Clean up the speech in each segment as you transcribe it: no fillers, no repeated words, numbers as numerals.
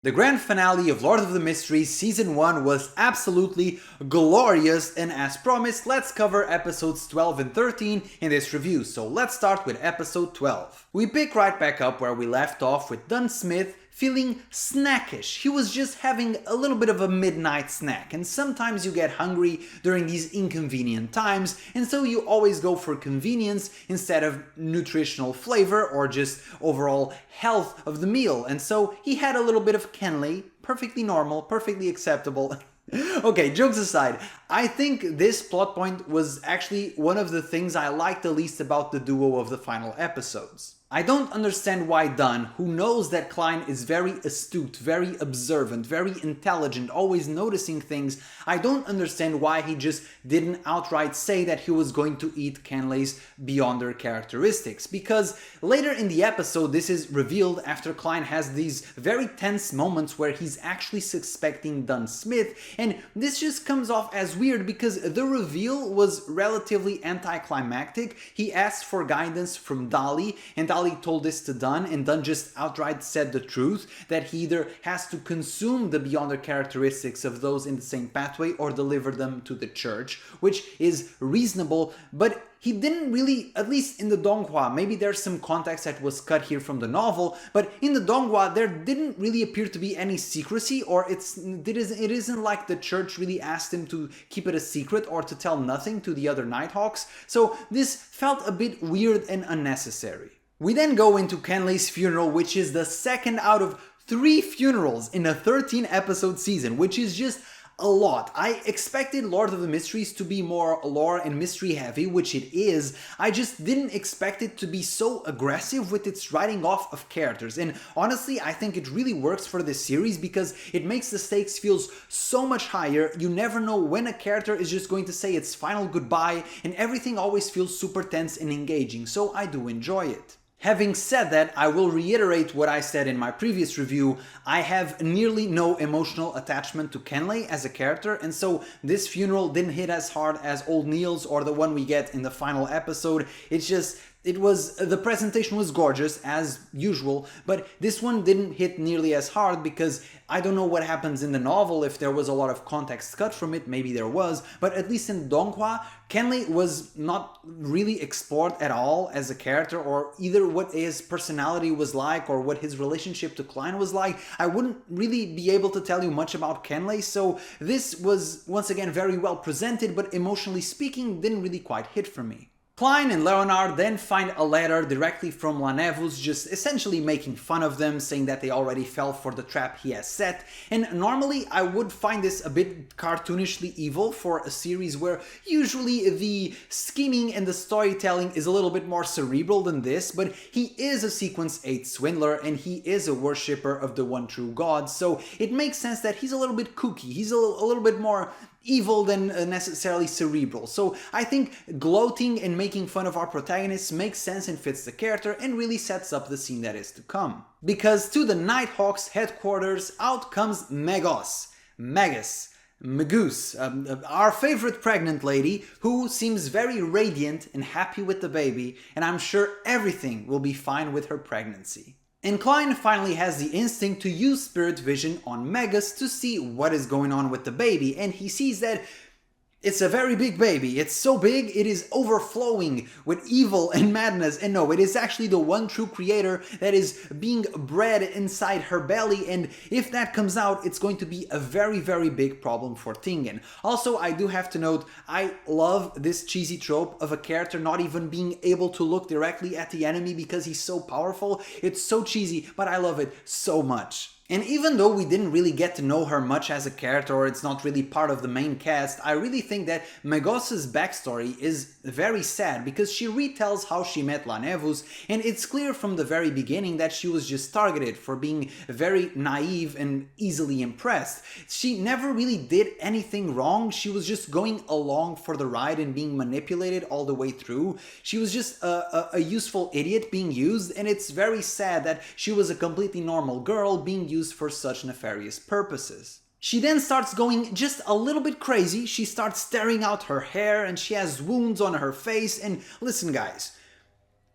The grand finale of Lord of the Mysteries Season 1 was absolutely glorious, and as promised, let's cover episodes 12 and 13 in this review. So let's start with episode 12. We pick right back up where we left off with Dunn Smith feeling snackish. He was just having a little bit of a midnight snack, and sometimes you get hungry during these inconvenient times, and so you always go for convenience instead of nutritional flavor or just overall health of the meal. And so he had a little bit of Kenley, perfectly normal, perfectly acceptable. Okay, jokes aside, I think this plot point was actually one of the things I liked the least about the duo of the final episodes. I don't understand why Dunn, who knows that Klein is very astute, very observant, very intelligent, always noticing things, I don't understand why he just didn't outright say that he was going to eat Kenley's beyond their characteristics. Because later in the episode, this is revealed after Klein has these very tense moments where he's actually suspecting Dunn Smith, and this just comes off as weird because the reveal was relatively anticlimactic. He asked for guidance from Dali, and Dali told this to Dunn, and Dunn just outright said the truth, that he either has to consume the beyonder characteristics of those in the same pathway or deliver them to the church, which is reasonable, but he didn't really, at least in the Donghua, maybe there's some context that was cut here from the novel, but in the Donghua there didn't really appear to be any secrecy, or it isn't like the church really asked him to keep it a secret or to tell nothing to the other Nighthawks, so this felt a bit weird and unnecessary. We then go into Kenley's funeral, which is the second out of 3 funerals in a 13 episode season, which is just a lot. I expected Lord of the Mysteries to be more lore and mystery heavy, which it is. I just didn't expect it to be so aggressive with its writing off of characters. And honestly, I think it really works for this series because it makes the stakes feel so much higher. You never know when a character is just going to say its final goodbye, and everything always feels super tense and engaging, so I do enjoy it. Having said that, I will reiterate what I said in my previous review. I have nearly no emotional attachment to Kenley as a character, and so this funeral didn't hit as hard as Old Neil's or the one we get in the final episode. The presentation was gorgeous as usual, but this one didn't hit nearly as hard because I don't know what happens in the novel, if there was a lot of context cut from it, maybe there was, but at least in Donghua, Kenley was not really explored at all as a character, or either what his personality was like or what his relationship to Klein was like. I wouldn't really be able to tell you much about Kenley, so this was once again very well presented, but emotionally speaking didn't really quite hit for me. Klein and Leonard then find a letter directly from Lanevus, just essentially making fun of them, saying that they already fell for the trap he has set, and normally I would find this a bit cartoonishly evil for a series where usually the scheming and the storytelling is a little bit more cerebral than this, but he is a Sequence 8 swindler and he is a worshipper of the one true God, so it makes sense that he's a little bit kooky, he's a little bit more evil than necessarily cerebral. So I think gloating and making fun of our protagonists makes sense and fits the character and really sets up the scene that is to come. Because to the Nighthawks headquarters, out comes Megose, our favorite pregnant lady, who seems very radiant and happy with the baby, and I'm sure everything will be fine with her pregnancy. And Klein finally has the instinct to use spirit vision on Megose to see what is going on with the baby, and he sees that it's a very big baby. It's so big, it is overflowing with evil and madness. And no, it is actually the one true creator that is being bred inside her belly. And if that comes out, it's going to be a very, very big problem for Tingen. Also, I do have to note, I love this cheesy trope of a character not even being able to look directly at the enemy because he's so powerful. It's so cheesy, but I love it so much. And even though we didn't really get to know her much as a character, or it's not really part of the main cast, I really think that Megose's backstory is very sad because she retells how she met Lanevus, and it's clear from the very beginning that she was just targeted for being very naive and easily impressed. She never really did anything wrong, she was just going along for the ride and being manipulated all the way through. She was just a useful idiot being used, and it's very sad that she was a completely normal girl being used for such nefarious purposes. She then starts going just a little bit crazy. She starts tearing out her hair and she has wounds on her face. And listen guys,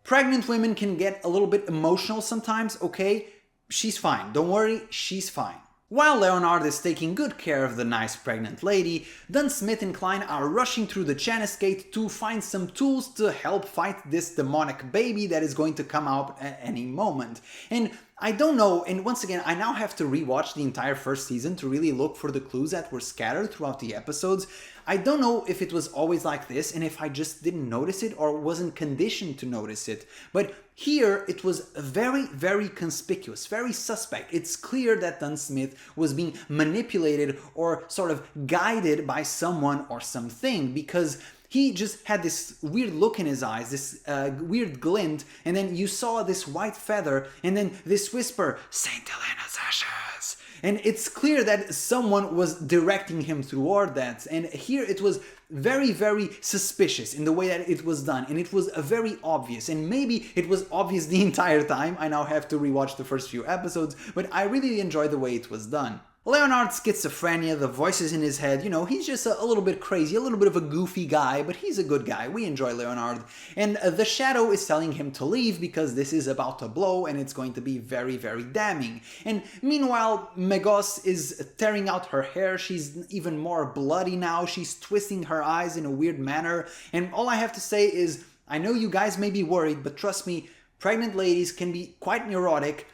pregnant women can get a little bit emotional sometimes, okay? She's fine. Don't worry, she's fine. While Leonard is taking good care of the nice pregnant lady, Dunn, Smith and Klein are rushing through the Janus gate to find some tools to help fight this demonic baby that is going to come out at any moment. And I don't know, and once again, I now have to rewatch the entire first season to really look for the clues that were scattered throughout the episodes. I don't know if it was always like this and if I just didn't notice it or wasn't conditioned to notice it, but here it was very, very conspicuous, very suspect. It's clear that Dunn Smith was being manipulated or sort of guided by someone or something, because he just had this weird look in his eyes, this weird glint, and then you saw this white feather, and then this whisper, Saint Helena's ashes. And it's clear that someone was directing him toward that. And here it was very, very suspicious in the way that it was done. And it was very obvious. And maybe it was obvious the entire time. I now have to rewatch the first few episodes, but I really enjoyed the way it was done. Leonard's schizophrenia, the voices in his head, you know, he's just a little bit crazy, a little bit of a goofy guy, but he's a good guy. We enjoy Leonard. And the Shadow is telling him to leave because this is about to blow and it's going to be very, very damning. And meanwhile, Megose is tearing out her hair. She's even more bloody now. She's twisting her eyes in a weird manner. And all I have to say is, I know you guys may be worried, but trust me, pregnant ladies can be quite neurotic.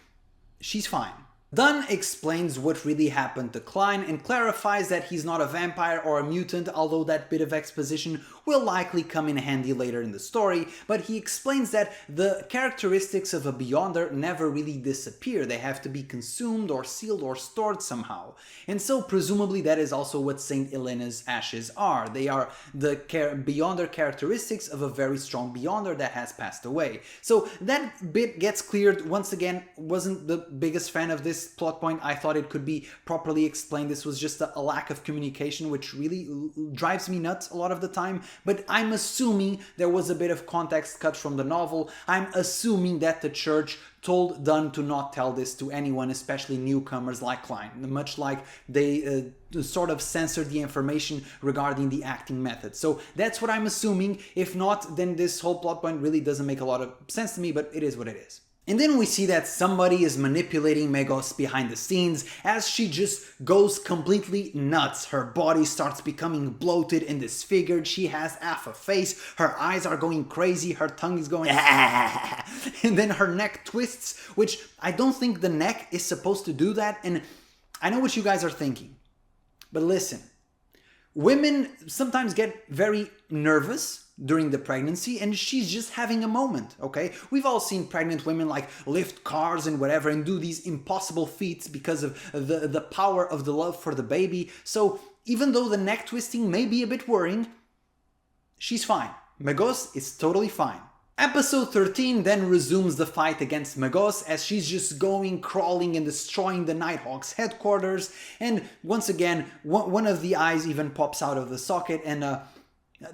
She's fine. Dunn explains what really happened to Klein and clarifies that he's not a vampire or a mutant, although that bit of exposition will likely come in handy later in the story, but he explains that the characteristics of a Beyonder never really disappear. They have to be consumed or sealed or stored somehow. And so presumably that is also what Saint Helena's ashes are. They are the Beyonder characteristics of a very strong Beyonder that has passed away. So that bit gets cleared. Once again, wasn't the biggest fan of this plot point. I thought it could be properly explained. This was just a lack of communication, which really drives me nuts a lot of the time. But I'm assuming there was a bit of context cut from the novel. I'm assuming that the church told Dunn to not tell this to anyone, especially newcomers like Klein, much like they sort of censored the information regarding the acting method. So that's what I'm assuming. If not, then this whole plot point really doesn't make a lot of sense to me, but it is what it is. And then we see that somebody is manipulating Megose behind the scenes as she just goes completely nuts. Her body starts becoming bloated and disfigured. She has half a face. Her eyes are going crazy. Her tongue is going and then her neck twists, which I don't think the neck is supposed to do that. And I know what you guys are thinking, but listen, women sometimes get very nervous during the pregnancy, and she's just having a moment, okay? We've all seen pregnant women like lift cars and whatever and do these impossible feats because of the power of the love for the baby. So even though the neck twisting may be a bit worrying, she's fine. Megose is totally fine. Episode 13 then resumes the fight against Megose as she's just going, crawling and destroying the Nighthawk's headquarters, and once again, one of the eyes even pops out of the socket, and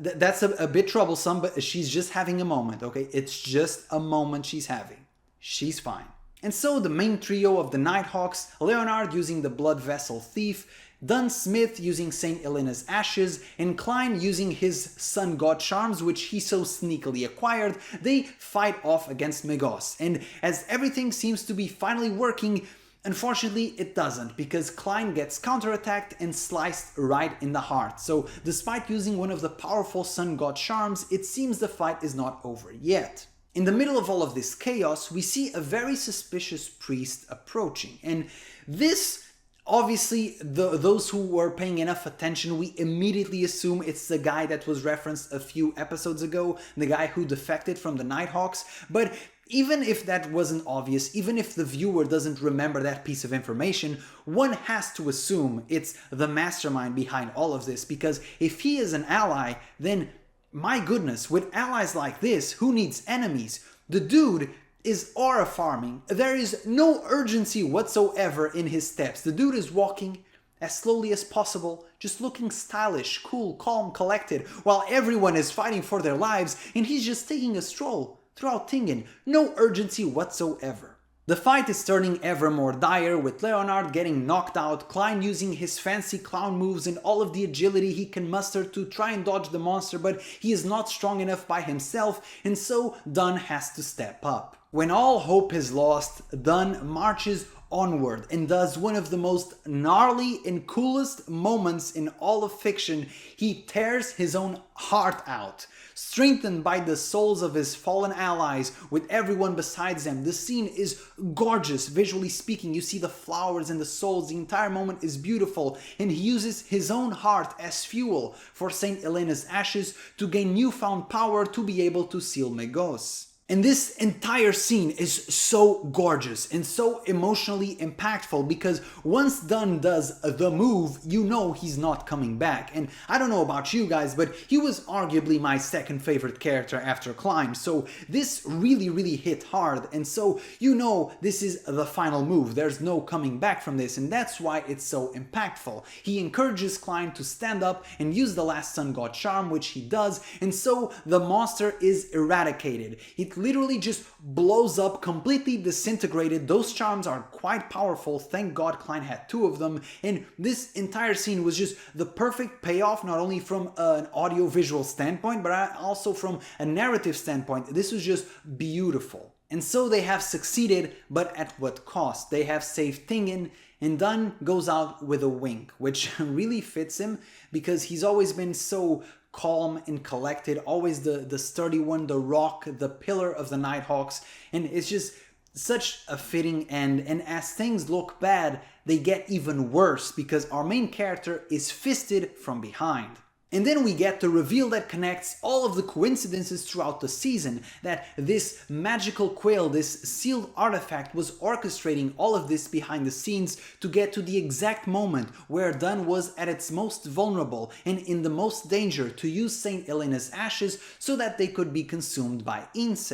that's a bit troublesome, but she's just having a moment, okay? It's just a moment she's having. She's fine. And so the main trio of the Nighthawks, Leonard using the Blood Vessel Thief, Dunn Smith using Saint Helena's ashes, and Klein using his Sun God charms, which he so sneakily acquired, they fight off against Megose. And as everything seems to be finally working, unfortunately, it doesn't, because Klein gets counterattacked and sliced right in the heart. So despite using one of the powerful Sun God charms, it seems the fight is not over yet. In the middle of all of this chaos, we see a very suspicious priest approaching. And this, obviously, those who were paying enough attention, we immediately assume it's the guy that was referenced a few episodes ago, the guy who defected from the Nighthawks. But even if that wasn't obvious, even if the viewer doesn't remember that piece of information, one has to assume it's the mastermind behind all of this, because if he is an ally, then my goodness, with allies like this, who needs enemies? The dude is aura farming. There is no urgency whatsoever in his steps. The dude is walking as slowly as possible, just looking stylish, cool, calm, collected, while everyone is fighting for their lives, and he's just taking a stroll throughout Tingen. No urgency whatsoever. The fight is turning ever more dire, with Leonard getting knocked out, Klein using his fancy clown moves and all of the agility he can muster to try and dodge the monster, but he is not strong enough by himself, and so Dunn has to step up. When all hope is lost, Dunn marches onward and does one of the most gnarly and coolest moments in all of fiction. He tears his own heart out. Strengthened by the souls of his fallen allies, with everyone besides them. The scene is gorgeous, visually speaking. You see the flowers and the souls. The entire moment is beautiful, and he uses his own heart as fuel for Saint Helena's ashes to gain newfound power to be able to seal Megose. And this entire scene is so gorgeous and so emotionally impactful, because once Dunn does the move, you know he's not coming back. And I don't know about you guys, but he was arguably my second favorite character after Klein, so this really hit hard, and so you know this is the final move. There's no coming back from this, and that's why it's so impactful. He encourages Klein to stand up and use the last Sun God charm, which he does, and so the monster is eradicated. It literally just blows up, completely disintegrated. Those charms are quite powerful. Thank God Klein had 2 of them. And this entire scene was just the perfect payoff, not only from an audio-visual standpoint, but also from a narrative standpoint. This was just beautiful. And so they have succeeded, but at what cost? They have saved Tingen, and Dunn goes out with a wink, which really fits him, because he's always been so calm and collected, always the sturdy one, the rock, the pillar of the Nighthawks, and it's just such a fitting end. And as things look bad, they get even worse, because our main character is fisted from behind. And then we get the reveal that connects all of the coincidences throughout the season, that this magical Quill, this sealed artifact, was orchestrating all of this behind the scenes to get to the exact moment where Dunn was at its most vulnerable and in the most danger to use Saint Helena's ashes so that they could be consumed by Ince.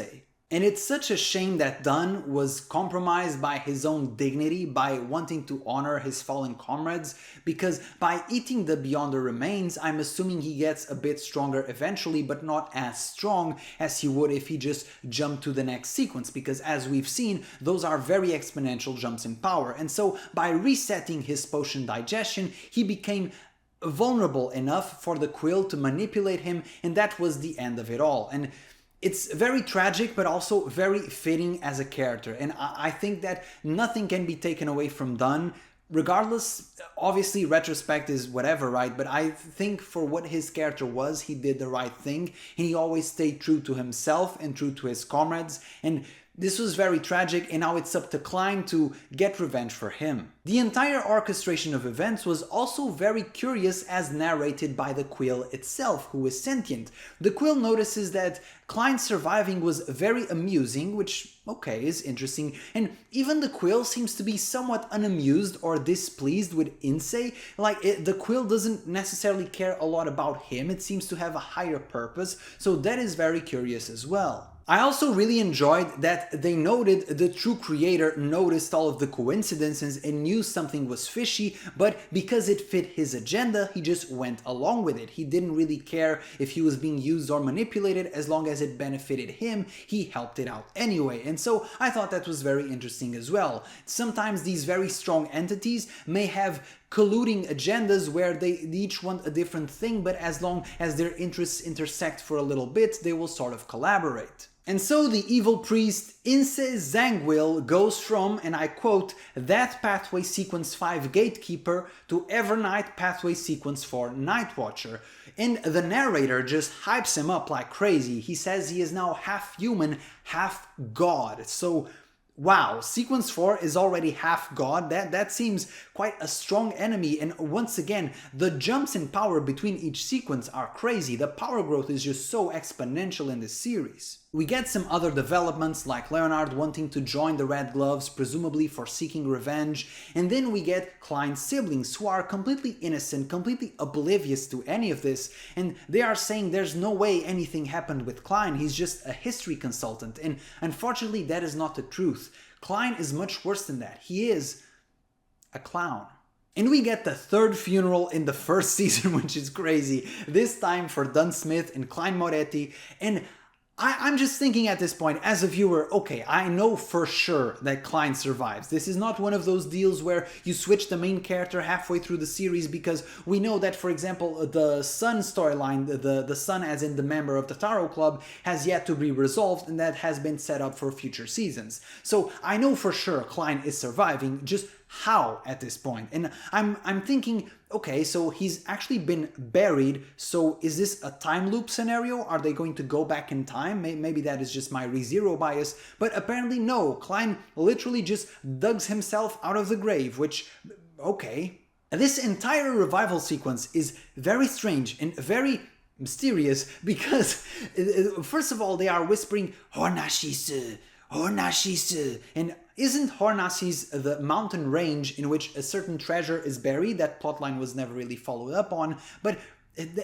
And it's such a shame that Dunn was compromised by his own dignity, by wanting to honor his fallen comrades, because by eating the Beyonder remains, I'm assuming he gets a bit stronger eventually, but not as strong as he would if he just jumped to the next sequence, because as we've seen, those are very exponential jumps in power. And so by resetting his potion digestion, he became vulnerable enough for the Quill to manipulate him, and that was the end of it all. And it's very tragic, but also very fitting as a character. And I think that nothing can be taken away from Dunn. Regardless, obviously retrospect is whatever, right? But I think for what his character was, he did the right thing. And he always stayed true to himself and true to his comrades. And this was very tragic, and now it's up to Klein to get revenge for him. The entire orchestration of events was also very curious, as narrated by the Quill itself, who is sentient. The Quill notices that Klein surviving was very amusing, which, okay, is interesting, and even the Quill seems to be somewhat unamused or displeased with Ince. The Quill doesn't necessarily care a lot about him, it seems to have a higher purpose, so that is very curious as well. I also really enjoyed that they noted the true creator noticed all of the coincidences and knew something was fishy, but because it fit his agenda, he just went along with it. He didn't really care if he was being used or manipulated. As long as it benefited him, he helped it out anyway. And so I thought that was very interesting as well. Sometimes these very strong entities may have colluding agendas where they each want a different thing, but as long as their interests intersect for a little bit, they will sort of collaborate. And so the evil priest Ince Zangwill goes from, and I quote, "that pathway sequence 5 gatekeeper to Evernight pathway sequence 4 night watcher." And the narrator just hypes him up like crazy. He says he is now half human, half god. So wow, sequence 4 is already half god. That seems quite a strong enemy, and once again, the jumps in power between each sequence are crazy. The power growth is just so exponential in this series. We get some other developments, like Leonard wanting to join the Red Gloves, presumably for seeking revenge, and then we get Klein's siblings, who are completely innocent, completely oblivious to any of this, and they are saying there's no way anything happened with Klein, he's just a history consultant, and unfortunately that is not the truth. Klein is much worse than that. He is a clown. And we get the third funeral in the first season, which is crazy, this time for Dunn Smith and Klein Moretti, and I'm just thinking at this point, as a viewer, okay, I know for sure that Klein survives. This is not one of those deals where you switch the main character halfway through the series, because we know that, for example, the Sun storyline, the Sun as in the member of the Taro Club, has yet to be resolved, and that has been set up for future seasons. So I know for sure Klein is surviving, just how at this point? And I'm thinking, okay, so he's actually been buried, so is this a time loop scenario? Are they going to go back in time? Maybe that is just my ReZero bias, but apparently no, Klein literally just dug himself out of the grave, which, okay. This entire revival sequence is very strange and very mysterious because, first of all, they are whispering, Hornashisu, Hornashisu, and isn't Hornasis the mountain range in which a certain treasure is buried? That plotline was never really followed up on, but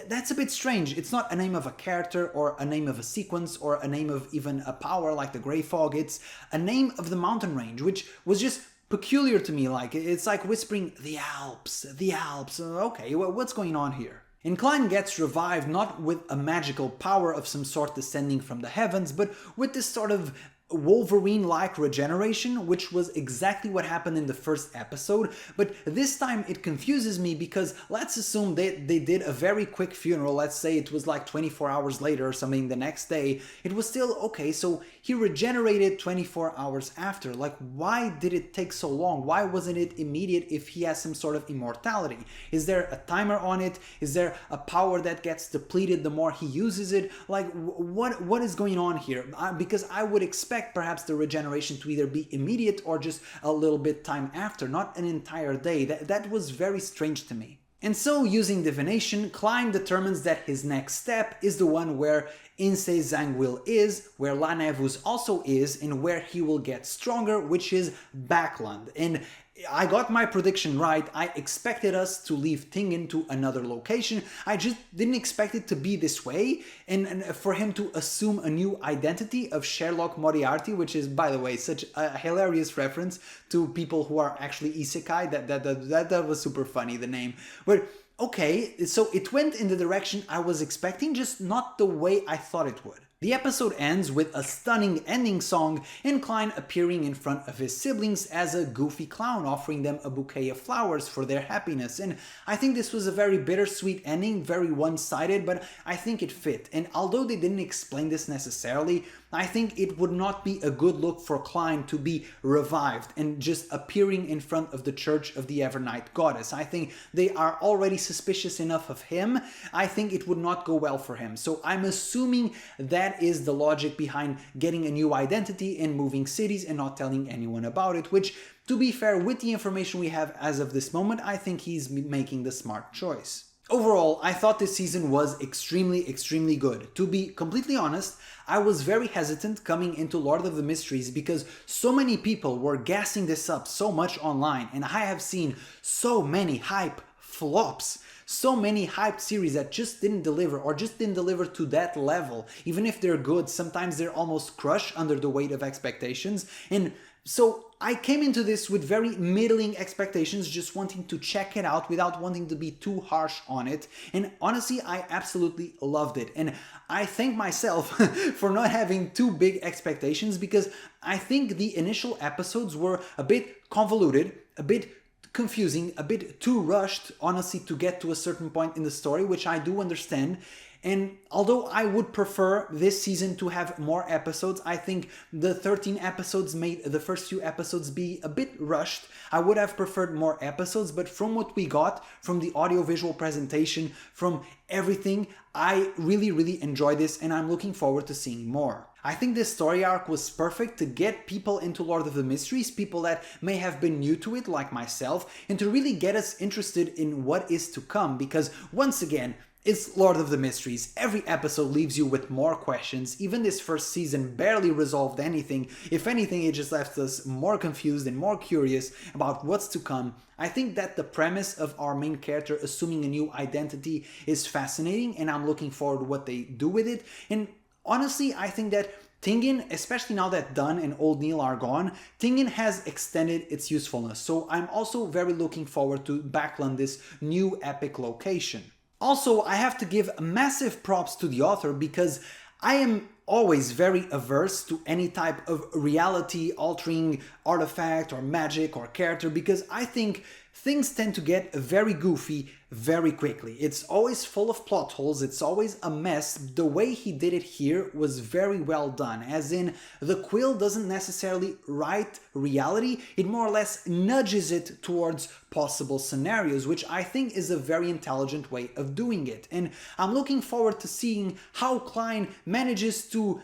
that's a bit strange. It's not a name of a character or a name of a sequence or a name of even a power like the Grey Fog. It's a name of the mountain range, which was just peculiar to me. Like, it's like whispering, the Alps, the Alps. Okay, well, what's going on here? And Klein gets revived not with a magical power of some sort descending from the heavens, but with this sort of Wolverine-like regeneration, which was exactly what happened in the first episode, but this time it confuses me because let's assume they did a very quick funeral. Let's say it was like 24 hours later or something, the next day. It was still okay, so he regenerated 24 hours after. Like, why did it take so long? Why wasn't it immediate if he has some sort of immortality? Is there a timer on it? Is there a power that gets depleted the more he uses it? Like, what is going on here? Because I would expect perhaps the regeneration to either be immediate or just a little bit time after, not an entire day. That was very strange to me. And so, using divination, Klein determines that his next step is the one where Ince Zangwill is, where Lanevus also is, and where he will get stronger, which is Backland. And I got my prediction right. I expected us to leave Tingen to another location. I just didn't expect it to be this way, and for him to assume a new identity of Sherlock Moriarty, which is, by the way, such a hilarious reference to people who are actually isekai. That was super funny, the name. But okay, so it went in the direction I was expecting, just not the way I thought it would. The episode ends with a stunning ending song and Klein appearing in front of his siblings as a goofy clown, offering them a bouquet of flowers for their happiness. And I think this was a very bittersweet ending, very one-sided, but I think it fit. And although they didn't explain this necessarily, I think it would not be a good look for Klein to be revived and just appearing in front of the Church of the Evernight Goddess. I think they are already suspicious enough of him. I think it would not go well for him. So I'm assuming that is the logic behind getting a new identity and moving cities and not telling anyone about it, which, to be fair, with the information we have as of this moment, I think he's making the smart choice. Overall, I thought this season was extremely good. To be completely honest, I was very hesitant coming into Lord of the Mysteries because so many people were gassing this up so much online, and I have seen so many hype flops. So many hyped series that just didn't deliver, or just didn't deliver to that level. Even if they're good, sometimes they're almost crushed under the weight of expectations. And so I came into this with very middling expectations, just wanting to check it out without wanting to be too harsh on it. And honestly, I absolutely loved it. And I thank myself for not having too big expectations, because I think the initial episodes were a bit convoluted, a bit confusing, a bit too rushed, honestly, to get to a certain point in the story, which I do understand. And although I would prefer this season to have more episodes, I think the 13 episodes made the first few episodes be a bit rushed. I would have preferred more episodes, but from what we got, from the audiovisual presentation, from everything, I really enjoy this, and I'm looking forward to seeing more. I think this story arc was perfect to get people into Lord of the Mysteries, people that may have been new to it like myself, and to really get us interested in what is to come, because once again, it's Lord of the Mysteries. Every episode leaves you with more questions. Even this first season barely resolved anything. If anything, it just left us more confused and more curious about what's to come. I think that the premise of our main character assuming a new identity is fascinating, and I'm looking forward to what they do with it. And honestly, I think that Tingen, especially now that Dunn and Old Neil are gone, Tingen has extended its usefulness. So I'm also very looking forward to Backland, this new epic location. Also, I have to give massive props to the author, because I am always very averse to any type of reality altering artifact or magic or character, because I think things tend to get very goofy very quickly. It's always full of plot holes, it's always a mess. The way he did it here was very well done, as in the Quill doesn't necessarily write reality, it more or less nudges it towards possible scenarios, which I think is a very intelligent way of doing it. And I'm looking forward to seeing how Klein manages to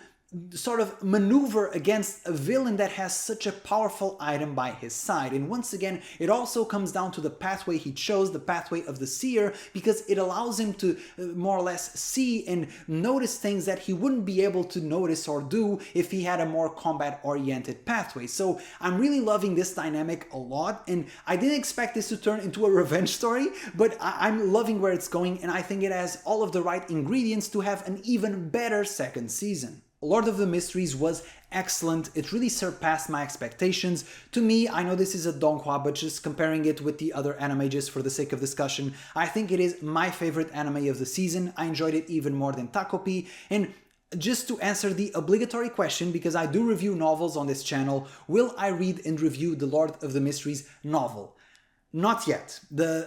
sort of maneuver against a villain that has such a powerful item by his side. And once again, it also comes down to the pathway he chose, the pathway of the seer, because it allows him to more or less see and notice things that he wouldn't be able to notice or do if he had a more combat-oriented pathway. So I'm really loving this dynamic a lot, and I didn't expect this to turn into a revenge story, but I'm loving where it's going, and I think it has all of the right ingredients to have an even better second season. Lord of the Mysteries was excellent. It really surpassed my expectations. To me, I know this is a donghua, but just comparing it with the other anime just for the sake of discussion, I think it is my favorite anime of the season. I enjoyed it even more than Takopi. And just to answer the obligatory question, because I do review novels on this channel, will I read and review the Lord of the Mysteries novel? Not yet.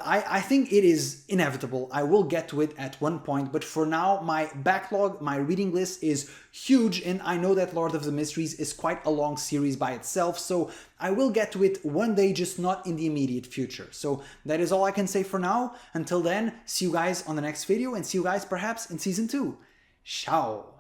I think it is inevitable. I will get to it at one point, but for now, my backlog, my reading list is huge, and I know that Lord of the Mysteries is quite a long series by itself, so I will get to it one day, just not in the immediate future. So that is all I can say for now. Until then, see you guys on the next video, and see you guys perhaps in Season 2. Ciao!